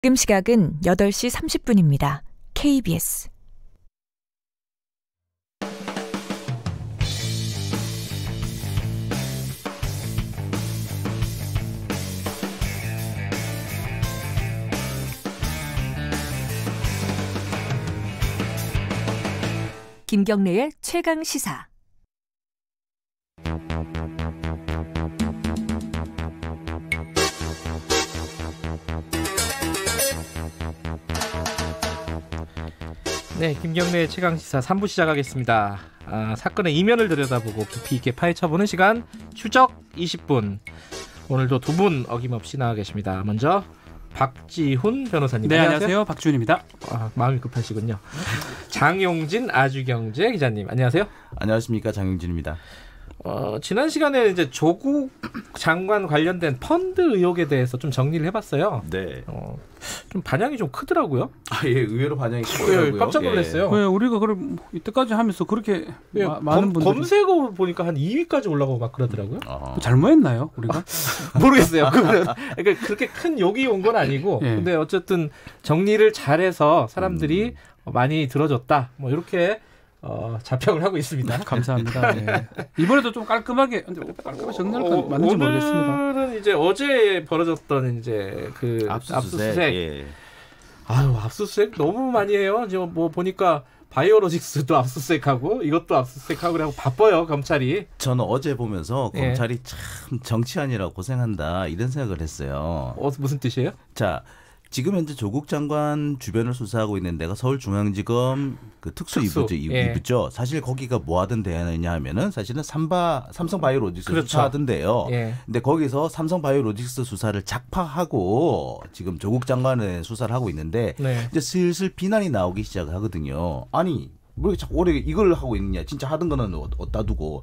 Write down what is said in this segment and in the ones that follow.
지금 시각은 8시 30분입니다. KBS 김경래의 최강 시사. 네, 김경래의 최강시사 3부 시작하겠습니다. 사건의 이면을 들여다보고 깊이 있게 파헤쳐보는 시간 추적 20분. 오늘도 두 분 어김없이 나와 계십니다. 먼저 박지훈 변호사님. 네, 안녕하세요. 박지훈입니다. 마음이 급하시군요. 장용진 아주경제 기자님. 안녕하세요. 안녕하십니까, 장용진입니다. 지난 시간에 이제 조국 장관 관련된 펀드 의혹에 대해서 좀 정리를 해봤어요. 네. 좀 반향이 좀 크더라고요. 예, 의외로 반향이 크더라고요. 깜짝 놀랐어요. 왜 우리가 그럼 이때까지 하면서 그렇게 많은 분들이 검색어 보니까 한 2위까지 올라가고 막 그러더라고요. 잘못했나요, 우리가? 모르겠어요. 그러니까 그렇게 큰 욕이 온 건 아니고, 예. 근데 어쨌든 정리를 잘해서 사람들이 많이 들어줬다. 뭐 이렇게. 자평을 하고 있습니다. 감사합니다. 네. 이번에도 좀 깔끔하게 정리할 맞는지 모르겠습니다. 오늘은 이제 어제 벌어졌던 이제 그 압수수색. 예. 압수수색 너무 많이 해요. 지금 뭐 보니까 바이오로직스도 압수수색하고 이것도 압수수색하고 그래고 바빠요, 검찰이. 저는 어제 보면서 예. 검찰이 참 정치하느라 고생한다 이런 생각을 했어요. 무슨 뜻이에요? 자, 지금 현재 조국 장관 주변을 수사하고 있는 데가 서울중앙지검 그 특수. 이부죠. 사실 거기가 뭐 하던 데냐 하면은 사실은 삼성바이오로직스 그렇죠. 수사하던데요. 예. 근데 거기서 삼성바이오로직스 수사를 작파하고 지금 조국 장관의 수사를 하고 있는데 네. 이제 슬슬 비난이 나오기 시작하거든요. 아니 왜 자꾸 오래 이걸 하고 있느냐. 진짜 하던 거는 어디다 두고.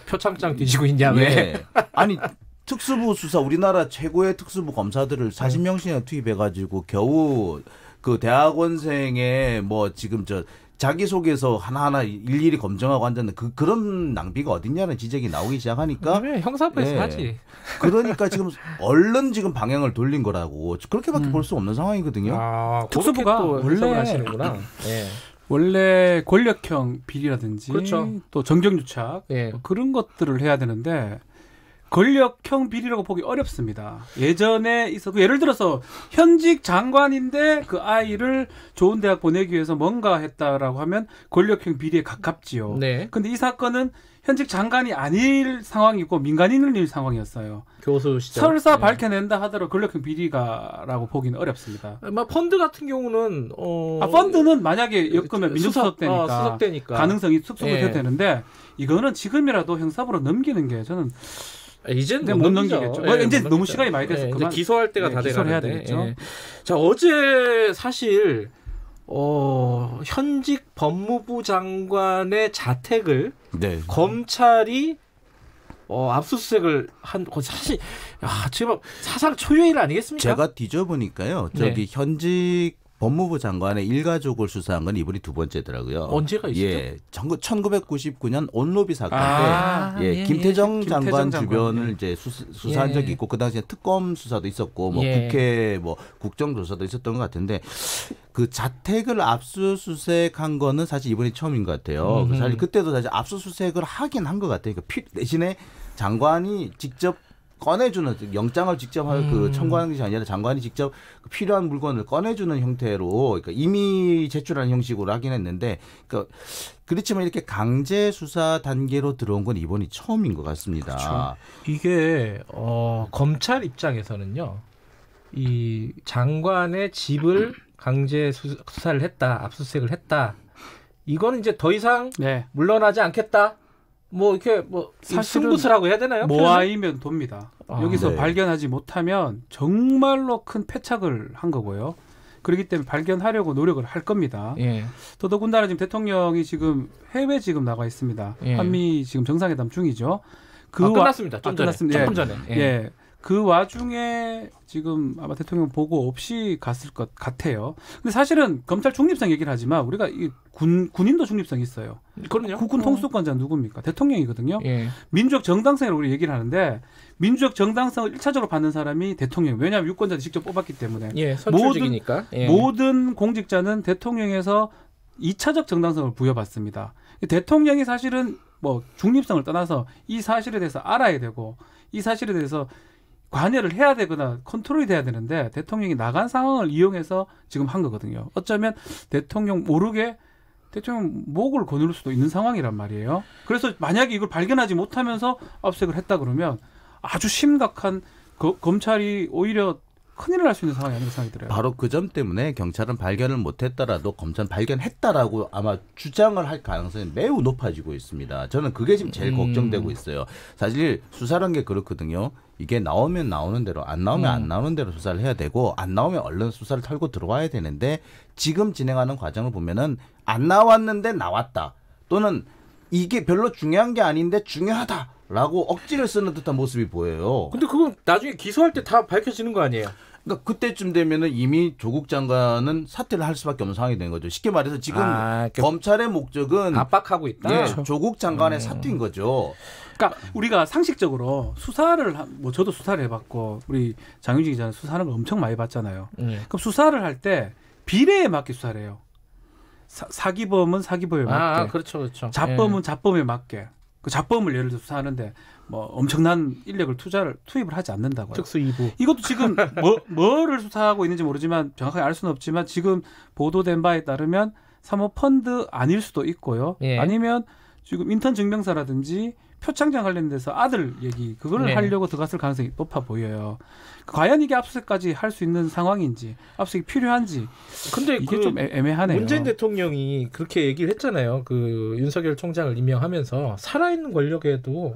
표창장 뒤지고 있냐 왜? 예. 아니 특수부 수사 우리나라 최고의 특수부 검사들을 40명씩이나 투입해가지고 겨우 그 대학원생의 뭐 지금 저 자기소개서 하나하나 일일이 검증하고 앉았는 그런 낭비가 어딨냐는 지적이 나오기 시작하니까 형사부에서 하지. 그러니까 지금 얼른 지금 방향을 돌린 거라고 그렇게밖에 볼 수 없는 상황이거든요. 특수부가 원래 하시는구나. 원래 권력형 비리라든지 그렇죠. 또 정경유착 그런 것들을 해야 되는데 권력형 비리라고 보기 어렵습니다. 예전에 예를 들어서 현직 장관인데 그 아이를 좋은 대학 보내기 위해서 뭔가 했다라고 하면 권력형 비리에 가깝지요. 네. 근데 이 사건은 현직 장관이 아닐 상황이고 민간인일 상황이었어요. 교수 시절. 설사 밝혀낸다 하더라도 권력형 비리가라고 보기는 어렵습니다. 펀드 같은 경우는 펀드는 만약에 엮으면 민정수석되니까 수석되니까 가능성이 숙성이 되는데 이거는 지금이라도 형사부로 넘기는 게 저는 이제는 못 넘기겠죠. 이제 너무 시간이 많이 돼서 이제 기소할 때가 다 기소를 해야 돼가는데. 되겠죠. 자, 어제 사실 현직 법무부 장관의 자택을 검찰이 압수수색을 한 거 사실 지금 사상 초유일 아니겠습니까? 제가 뒤져보니까요. 저기 현직 법무부 장관의 일가족을 수사한 건 이번이 두 번째더라고요. 언제가 있었죠? 예, 1999년 온로비 사건 때 김태정 장관 주변을 이제 수사한 적이 있고 그 당시에 특검 수사도 있었고 뭐 국회 뭐 국정조사도 있었던 것 같은데 그 자택을 압수수색한 거는 사실 이번이 처음인 것 같아요. 사실 그때도 사실 압수수색을 하긴 한 것 같아요. 대신에 장관이 직접 꺼내주는 영장을 직접 그 청구하는 것이 아니라 장관이 직접 필요한 물건을 꺼내주는 형태로 그러니까 이미 제출하는 형식으로 하긴 했는데 그러니까 그렇지만 이렇게 강제 수사 단계로 들어온 건 이번이 처음인 것 같습니다. 그렇죠. 이게 검찰 입장에서는요, 이 장관의 집을 강제 수사를 했다, 압수수색을 했다. 이거는 이제 더 이상 물러나지 않겠다. 뭐 이렇게 뭐 승부수라고 해야 되나요? 모아이면 돕니다. 여기서 발견하지 못하면 정말로 큰 패착을 한 거고요. 그렇기 때문에 발견하려고 노력을 할 겁니다. 더더군다나 지금 대통령이 지금 해외 지금 나가 있습니다. 한미 지금 정상회담 중이죠. 끝났습니다. 조금 전에. 그 와중에 지금 아마 대통령 보고 없이 갔을 것 같아요. 근데 사실은 검찰 중립성 얘기를 하지만 우리가 이 군인도 중립성이 있어요. 그럼요. 국군 통수권자 누굽니까? 대통령이거든요. 예. 민주적 정당성을 우리 얘기를 하는데 민주적 정당성을 1차적으로 받는 사람이 대통령. 왜냐하면 유권자들이 직접 뽑았기 때문에. 예, 선출직이니까. 모든 공직자는 대통령에서 2차적 정당성을 부여받습니다. 대통령이 사실은 뭐 중립성을 떠나서 이 사실에 대해서 알아야 되고 이 사실에 대해서 관여를 해야 되거나 컨트롤이 돼야 되는데 대통령이 나간 상황을 이용해서 지금 한 거거든요. 어쩌면 대통령 모르게 대통령 목을 거누를 수도 있는 상황이란 말이에요. 그래서 만약에 이걸 발견하지 못하면서 압수수색을 했다 그러면 아주 심각한 검찰이 오히려 큰일을 할 수 있는 상황이 아닌가 생각이 들어요. 바로 그 점 때문에 경찰은 발견을 못했더라도 검찰은 발견했다라고 아마 주장을 할 가능성이 매우 높아지고 있습니다. 저는 그게 지금 제일 걱정되고 있어요. 사실 수사라는 게 그렇거든요. 이게 나오면 나오는 대로 안 나오면 안 나오는 대로 수사를 해야 되고 안 나오면 얼른 수사를 털고 들어와야 되는데 지금 진행하는 과정을 보면은 안 나왔는데 나왔다. 또는 이게 별로 중요한 게 아닌데 중요하다라고 억지를 쓰는 듯한 모습이 보여요. 근데 그건 나중에 기소할 때 다 밝혀지는 거 아니에요? 그러니까 그때쯤 되면은 이미 조국 장관은 사퇴를 할 수밖에 없는 상황이 된 거죠. 쉽게 말해서 지금 검찰의 목적은 압박하고 있다. 예, 조국 장관의 사퇴인 거죠. 그러니까 우리가 상식적으로 수사를 뭐 저도 수사를 해봤고 우리 장윤진 기자는 수사하는 걸 엄청 많이 봤잖아요. 그럼 수사를 할 때 비례에 맞게 수사를 해요. 사기범은 사기범에 맞게, 그렇죠, 그렇죠. 잡범은 잡범에 맞게. 그 잡범을 예를 들어 수사하는데 뭐 엄청난 인력을 투입을 하지 않는다고요. 특수 2부. 이것도 지금 뭐를 수사하고 있는지 모르지만 정확하게 알 수는 없지만 지금 보도된 바에 따르면 사모펀드 아닐 수도 있고요. 예. 아니면 지금 인턴 증명서라든지 표창장 관련돼서 아들 얘기 그거를 하려고 들어갔을 가능성이 높아 보여요. 과연 이게 압수수색까지 할 수 있는 상황인지 압수수색이 필요한지 근데 이게 좀 애매하네요. 문재인 대통령이 그렇게 얘기를 했잖아요. 그 윤석열 총장을 임명하면서 살아있는 권력에도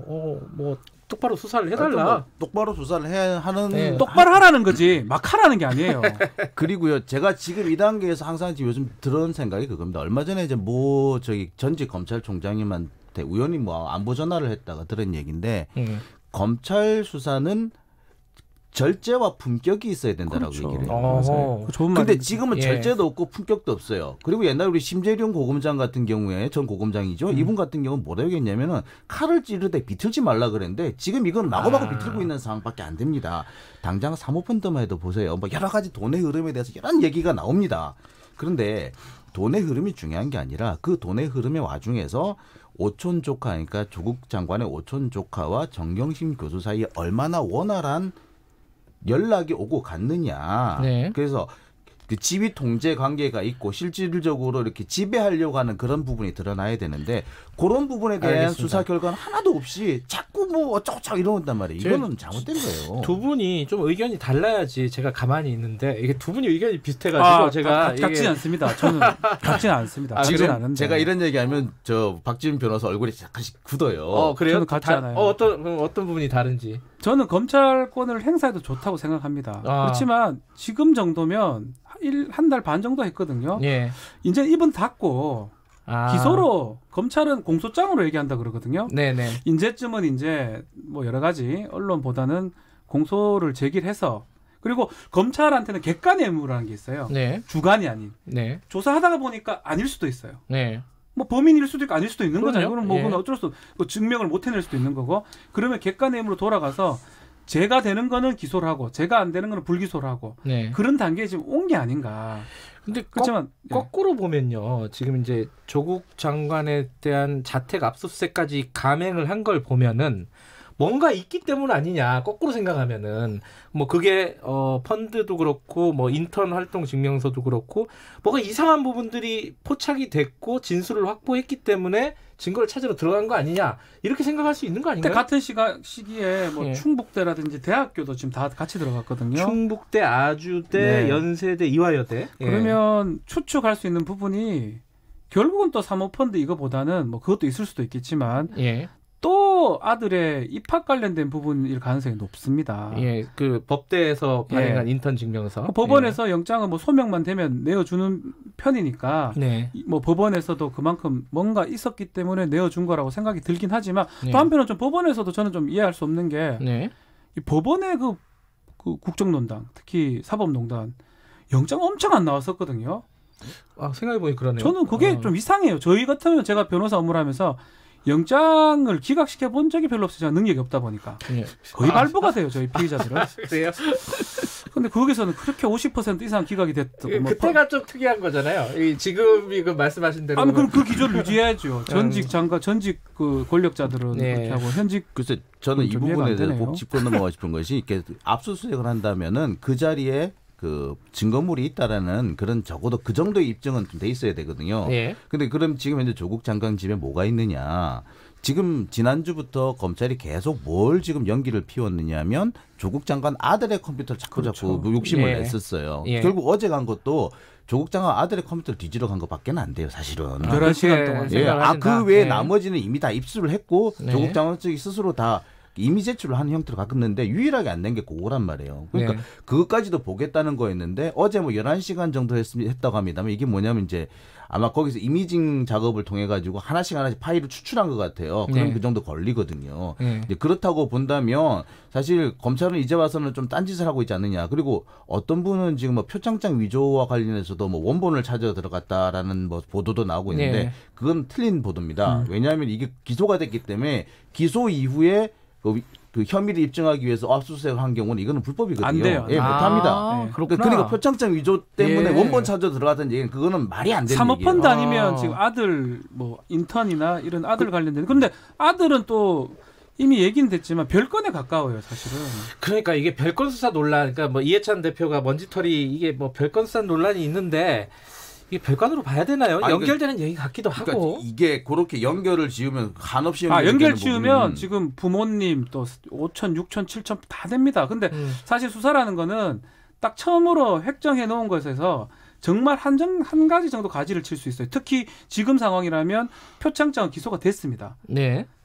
뭐 똑바로 수사를 해달라. 똑바로 수사를 해야 하는 똑바로 하라는 거지 막 하라는 게 아니에요. 그리고요, 제가 지금 이 단계에서 항상 지금 요즘 들은 생각이 그겁니다. 얼마 전에 이제 저기 전직 검찰총장님한테 우연히 뭐 안보 전화를 했다가 들은 얘기인데 검찰 수사는 절제와 품격이 있어야 된다라고 얘기를 해요. 근데 지금은 절제도 없고 품격도 없어요. 그리고 옛날 우리 심재룡 고검장 같은 경우에 전 고검장이죠. 이분 같은 경우는 뭐라고 했냐면은 칼을 찌르되 비틀지 말라 그랬는데 지금 이건 마구마구 비틀고 있는 상황밖에 안 됩니다. 당장 사모펀드만 해도 보세요. 뭐 여러 가지 돈의 흐름에 대해서 여러 얘기가 나옵니다. 그런데 돈의 흐름이 중요한 게 아니라 그 돈의 흐름의 와중에서 오촌 조카, 그러니까 조국 장관의 오촌 조카와 정경심 교수 사이에 얼마나 원활한 연락이 오고 갔느냐. 그래서 그 지휘 통제 관계가 있고 실질적으로 이렇게 지배하려고 하는 그런 부분이 드러나야 되는데 그런 부분에 대한 알겠습니다. 수사 결과는 하나도 없이 자꾸 뭐 어쩌고저쩌고 이러는단 말이에요. 이거는 잘못된 거예요. 두 분이 좀 의견이 달라야지 제가 가만히 있는데 이게 두 분이 의견이 비슷해가지고 제가 같지는 않습니다. 저는 같지는 않습니다. 지금 제가 이런 얘기하면 저 박지훈 변호사 얼굴이 약간씩 굳어요. 그래요? 저는 같지 않아요. 어떤 부분이 다른지. 저는 검찰권을 행사해도 좋다고 생각합니다. 그렇지만 지금 정도면 한 달 반 정도 했거든요. 이제 입은 닫고 기소로 검찰은 공소장으로 얘기한다 그러거든요. 이제쯤은 이제 뭐 여러 가지 언론보다는 공소를 제기를 해서 그리고 검찰한테는 객관의 의무라는 게 있어요. 주관이 아닌. 조사하다가 보니까 아닐 수도 있어요. 뭐 범인일 수도 있고 아닐 수도 있는 거잖아요. 그럼 뭐 그건 어쩔 수 없고 증명을 못 해낼 수도 있는 거고 그러면 객관의 의무로 돌아가서 제가 되는 거는 기소를 하고 제가 안 되는 거는 불기소를 하고 그런 단계에 지금 온 게 아닌가. 근데 그렇지만 거꾸로 보면요. 지금 이제 조국 장관에 대한 자택 압수수색까지 감행을 한 걸 보면은 뭔가 있기 때문 아니냐. 거꾸로 생각하면은 뭐 그게 펀드도 그렇고 뭐 인턴 활동 증명서도 그렇고 뭐가 이상한 부분들이 포착이 됐고 진술을 확보했기 때문에 증거를 찾으러 들어간 거 아니냐. 이렇게 생각할 수 있는 거 아닌가요? 같은 시기에 뭐 충북대라든지 대학교도 지금 다 같이 들어갔거든요. 충북대, 아주대, 연세대, 이화여대. 그러면 추측할 수 있는 부분이 결국은 또 사모펀드 이거보다는 뭐 그것도 있을 수도 있겠지만 또 아들의 입학 관련된 부분일 가능성이 높습니다. 그 법대에서 발행한 인턴 증명서. 법원에서 영장은 뭐 소명만 되면 내어주는 편이니까 뭐 법원에서도 그만큼 뭔가 있었기 때문에 내어준 거라고 생각이 들긴 하지만 또 한편은 좀 법원에서도 저는 좀 이해할 수 없는 게 이 법원의 그 국정농단, 특히 사법농단 영장 엄청 안 나왔었거든요. 생각해보니 그러네요. 저는 그게 좀 이상해요. 저희 같으면 제가 변호사 업무를 하면서 영장을 기각시켜 본 적이 별로 없어요. 제가 능력이 없다 보니까. 거의 발부가 돼요. 저희 피의자들은. 그래요? 근데 거기서는 그렇게 50% 이상 기각이 됐고. 그때가 좀 특이한 거잖아요. 지금 이거 말씀하신 대로. 그럼 그 기조를 유지해야죠. 전직 장관, 전직 그 권력자들은 그렇게 하고 현직. 글쎄 저는 이 부분에 대해서 꼭 짚고 넘어가고 싶은 것이 이렇게 압수수색을 한다면은 그 자리에 그 증거물이 있다라는 그런 적어도 그 정도의 입증은 좀 돼 있어야 되거든요. 근데 그럼 지금 현재 조국 장관 집에 뭐가 있느냐? 지금 지난주부터 검찰이 계속 뭘 지금 연기를 피웠느냐면 조국 장관 아들의 컴퓨터를 자꾸 욕심을 냈었어요. 결국 어제 간 것도 조국 장관 아들의 컴퓨터를 뒤지러 간 것밖에 안 돼요, 사실은. 11시간 동안. 그 외에 나머지는 이미 다 입수를 했고 조국 장관 측이 스스로 다 이미 제출을 하는 형태로 가끔는데 유일하게 안 된 게 그거란 말이에요. 그러니까 그것까지도 보겠다는 거였는데 어제 뭐 11시간 정도 했다고 합니다만 이게 뭐냐면 이제 아마 거기서 이미징 작업을 통해 가지고 하나씩 파일을 추출한 것 같아요. 그럼 그 정도 걸리거든요. 이제 그렇다고 본다면 사실 검찰은 이제 와서는 좀 딴짓을 하고 있지 않느냐. 그리고 어떤 분은 지금 뭐 표창장 위조와 관련해서도 뭐 원본을 찾아 들어갔다라는 뭐 보도도 나오고 있는데 그건 틀린 보도입니다. 왜냐하면 이게 기소가 됐기 때문에 기소 이후에 그 혐의를 입증하기 위해서 압수수색을 한 경우는 이거는 불법이거든요. 안 돼요. 못합니다. 그러니까 표창장 위조 때문에 원본 찾아 들어갔던 얘기는 그거는 말이 안 되는 사모펀드 아니면 지금 아들 뭐 인턴이나 이런 아들 관련된. 그런데 아들은 또 이미 얘기는 됐지만 별건에 가까워요, 사실은. 그러니까 이게 별건 수사 논란, 그러니까 뭐 이해찬 대표가 먼지털이 이게 뭐 별건 수사 논란이 있는데. 이게 별관으로 봐야 되나요? 연결되는 얘기 같기도 하고. 그러니까 이게 그렇게 연결을 지으면 한없이 연결 지으면 지금 부모님 또 5천, 6천, 7천 다 됩니다. 근데 사실 수사라는 거는 딱 처음으로 획정해 놓은 것에서 정말 한 가지 정도 가지를 칠 수 있어요. 특히 지금 상황이라면 표창장은 기소가 됐습니다.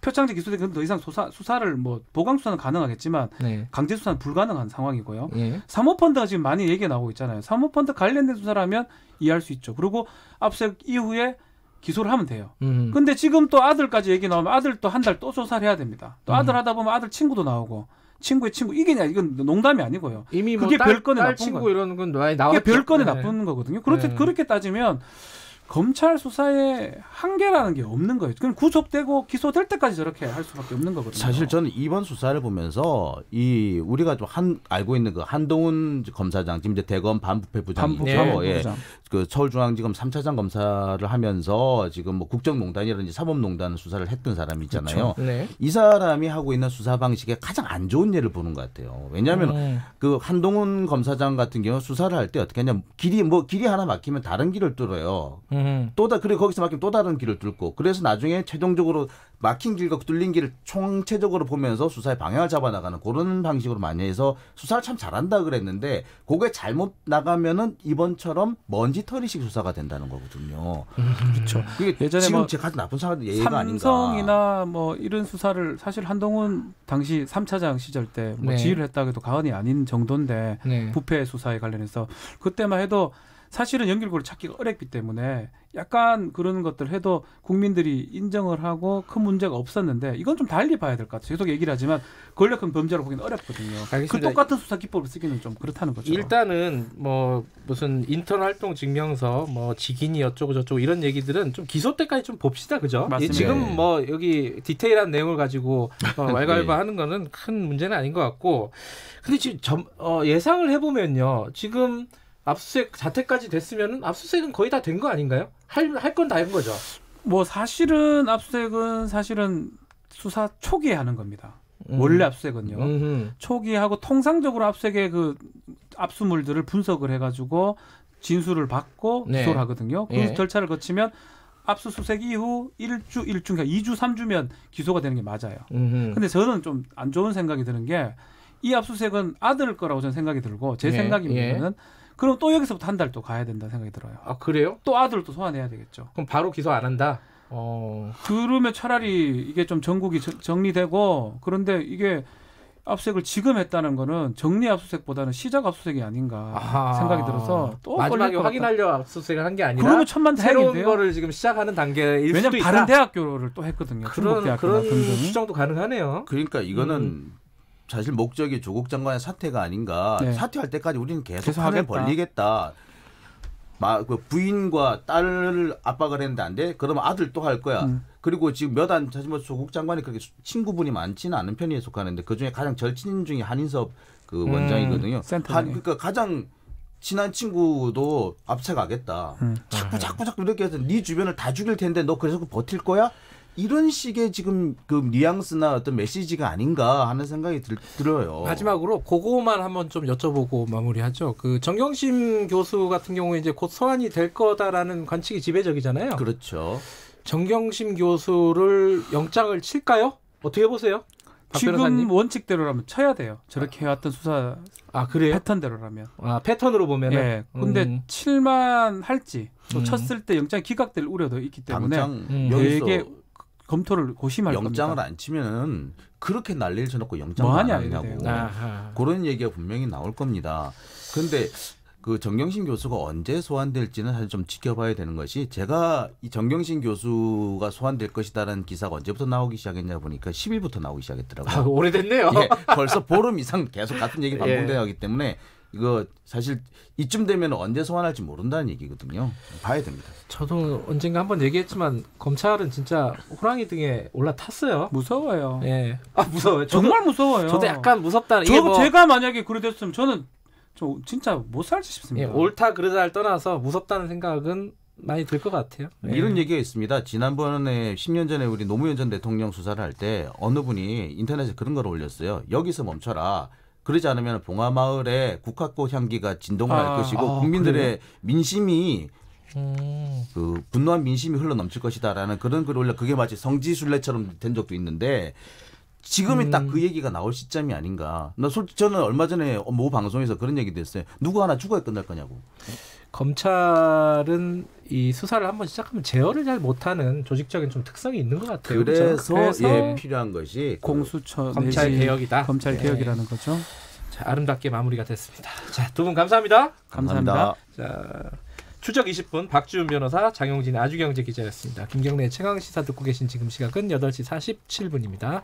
표창장 기소되면 더 이상 수사를 뭐 보강 수사는 가능하겠지만 강제 수사는 불가능한 상황이고요. 사모펀드가 지금 많이 얘기가 나오고 있잖아요. 사모펀드 관련된 수사라면 이해할 수 있죠. 그리고 압수수색 이후에 기소를 하면 돼요. 근데 지금 또 아들까지 얘기 나오면 아들 또 한 달 또 조사를 해야 됩니다. 또 아들 하다 보면 아들 친구도 나오고 친구의 친구 이건 농담이 아니고요. 이미 그게 별건에 나쁜 친구 거. 이런 건 많이 나왔죠. 그게 별건에 나쁜 거거든요. 그렇게 따지면 검찰 수사에 한계라는 게 없는 거예요. 그럼 구속되고 기소될 때까지 저렇게 할 수밖에 없는 거거든요. 사실 저는 이번 수사를 보면서 우리가 좀 알고 있는 그 한동훈 검사장 지금 이제 대검 반부패 부장이죠. 그 서울중앙지검 3차장 검사를 하면서 지금 뭐 국정농단이라든지 사법농단 수사를 했던 사람이 있잖아요. 이 사람이 하고 있는 수사 방식에 가장 안 좋은 예를 보는 것 같아요. 왜냐하면 그 한동훈 검사장 같은 경우 수사를 할 때 어떻게 하냐 길이 하나 막히면 다른 길을 뚫어요. 그리고 거기서 막히면 또 다른 길을 뚫고 그래서 나중에 최종적으로 막힌 길과 뚫린 길을 총체적으로 보면서 수사의 방향을 잡아나가는 그런 방식으로 많이 해서 수사를 참 잘한다 그랬는데 그게 잘못 나가면은 이번처럼 먼지털이식 수사가 된다는 거거든요. 그렇죠. 예전에 지금 제가 가장 나쁜 예가 아닌가. 삼성이나 뭐 이런 수사를 사실 한동훈 당시 3차장 시절 때 뭐 지휘를 했다고 해도 과언이 아닌 정도인데 부패 수사에 관련해서 그때만 해도 사실은 연결고리를 찾기가 어렵기 때문에 약간 그런 것들 해도 국민들이 인정을 하고 큰 문제가 없었는데 이건 좀 달리 봐야 될 것 같아요. 계속 얘기를 하지만 권력형 범죄로 보기는 어렵거든요. 그 똑같은 수사 기법을 쓰기는 좀 그렇다는 거죠. 일단은 뭐 무슨 인턴 활동 증명서 뭐 직인이 어쩌고 저쩌고 이런 얘기들은 좀 기소 때까지 좀 봅시다. 그죠? 지금 뭐 여기 디테일한 내용을 가지고 왈가왈부하는 거는 큰 문제는 아닌 것 같고 근데 지금 예상을 해보면요. 지금 압수수색 자택까지 됐으면은 압수수색은 거의 다 된 거 아닌가요? 할 건 다 한 거죠. 뭐 사실은 압수수색은 사실은 수사 초기에 하는 겁니다. 원래 압수수색은요. 초기에 하고 통상적으로 압수수색의 그 압수물들을 분석을 해가지고 진술을 받고 기소를 하거든요. 그 절차를 거치면 압수수색 이후 1주, 그러니까 2주, 3주면 기소가 되는 게 맞아요. 근데 저는 좀 안 좋은 생각이 드는 게 이 압수수색은 아들 거라고 저는 생각이 들고 제 생각입니다는 그럼 또 여기서부터 한 달 또 가야 된다 생각이 들어요. 아 그래요? 또 아들을 또 소환해야 되겠죠. 그럼 바로 기소 안 한다? 그러면 차라리 이게 좀 전국이 정리되고 그런데 이게 압수수색을 지금 했다는 거는 정리 압수수색보다는 시작 압수수색이 아닌가 생각이 들어서 또 마지막에 확인하려 압수수색을 한 게 아니라 그러면 천만 새로운 다행인데요. 거를 지금 시작하는 단계일 수도 있다. 왜냐하면 다른 대학교를 또 했거든요. 그런 추정도 가능하네요. 그러니까 이거는 사실 목적이 조국 장관의 사퇴가 아닌가. 네. 사퇴할 때까지 우리는 계속 계속 판을 하겠다. 벌리겠다. 그 부인과 딸을 압박을 했는데 안 돼? 그러면 아들 또 할 거야. 그리고 지금 사실 뭐 조국 장관이 그렇게 친구분이 많지는 않은 편에 속하는데 그중에 가장 절친 중에 한인섭 그 원장이거든요. 그러니까 가장 친한 친구도 압착하겠다. 자꾸 이렇게 해서 네 주변을 다 죽일 텐데 너 그래서 버틸 거야? 이런 식의 지금 그 뉘앙스나 어떤 메시지가 아닌가 하는 생각이 들어요. 마지막으로 그거만 한번 좀 여쭤보고 마무리하죠. 그 정경심 교수 같은 경우에 이제 곧 소환이 될 거다라는 관측이 지배적이잖아요. 그렇죠. 정경심 교수를 영장을 칠까요? 어떻게 보세요? 박 지금 변호사님? 원칙대로라면 쳐야 돼요. 저렇게 해왔던 수사 그래요? 패턴대로라면. 패턴으로 보면은. 예. 근데 칠만 할지 또 쳤을 때 영장 기각될 우려도 있기 때문에 당장 여기서 되게 검토를 고심할 영장을 겁니다. 안 치면은 그렇게 난리를 쳐놓고 영장을 뭐 안 하냐 하냐고 이래요. 그런 얘기가 분명히 나올 겁니다. 그런데 그 정경심 교수가 언제 소환될지는 사실 좀 지켜봐야 되는 것이 제가 이 정경심 교수가 소환될 것이다라는 기사가 언제부터 나오기 시작했냐 보니까 10일부터 나오기 시작했더라고요. 오래됐네요. 예, 벌써 보름 이상 계속 같은 얘기 반복되어 하기 때문에 이거 사실 이쯤 되면 언제 소환할지 모른다는 얘기거든요. 봐야 됩니다. 저도 언젠가 한번 얘기했지만 검찰은 진짜 호랑이 등에 올라탔어요. 무서워요. 예. 무서워요. 정말 무서워요. 저도 약간 무섭다. 이게 저도 제가 만약에 그래 됐으면 저는 좀 진짜 못 살지 싶습니다. 옳다 그르다를 떠나서 무섭다는 생각은 많이 들 것 같아요. 이런 얘기가 있습니다. 지난번에 10년 전에 우리 노무현 전 대통령 수사를 할 때 어느 분이 인터넷에 그런 걸 올렸어요. 여기서 멈춰라. 그러지 않으면 봉화마을에 국화꽃 향기가 진동을 할 것이고 국민들의 그래요? 민심이 그 분노한 민심이 흘러 넘칠 것이다라는 그런 글을 올려 그게 마치 성지순례처럼 된 적도 있는데 지금이 딱 그 얘기가 나올 시점이 아닌가. 솔직히 저는 얼마 전에 모 방송에서 그런 얘기도 했어요. 누구 하나 죽어야 끝날 거냐고. 검찰은 이 수사를 한번 시작하면 제어를 잘 못하는 조직적인 좀 특성이 있는 것 같아요. 그래서 예, 필요한 것이 공수처 검찰 개혁이다. 검찰 개혁이라는 거죠. 자, 아름답게 마무리가 됐습니다. 자, 두 분 감사합니다. 감사합니다. 자, 추적 20분 박지훈 변호사, 장용진 아주경제 기자였습니다. 김경래 최강 시사 듣고 계신 지금 시각은 8시 47분입니다.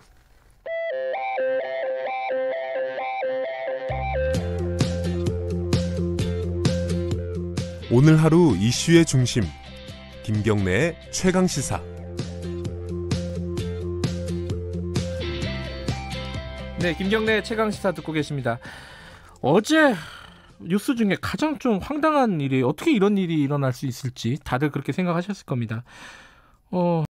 오늘 하루 이슈의 중심 김경래의 최강시사. 네, 김경래 최강시사 듣고 계십니다. 어제 뉴스 중에 가장 좀 황당한 일이 어떻게 이런 일이 일어날 수 있을지 다들 그렇게 생각하셨을 겁니다.